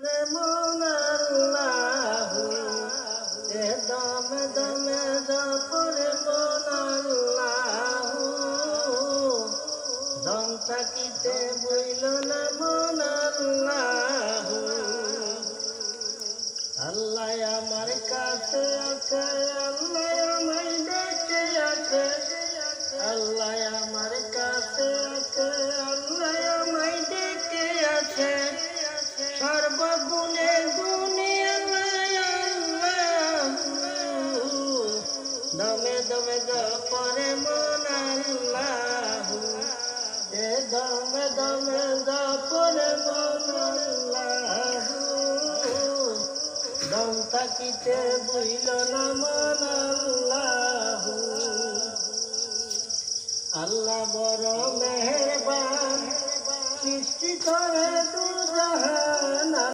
রে মন আল্লাহু এ দমে দমে জপরে মন আল্লাহু দম থাকিতে বইল না মন আল্লাহু আল্লাহ আমার কাছে আছে আল্লাহ আমায় ডেকে আছে আল্লাহ আমার কাছে আছে আল্লাহ আমায় ডেকে আছে সর্বগুণে গুণী আল্লাহ দমে দমে জপরে মন আল্লাহু এ দমে দমে জপরে মন আল্লাহু দম থাকিতে বইল না মন আল্লাহু আল্লাহ বড় মেহেরবান সৃষ্টি করে দুজাহান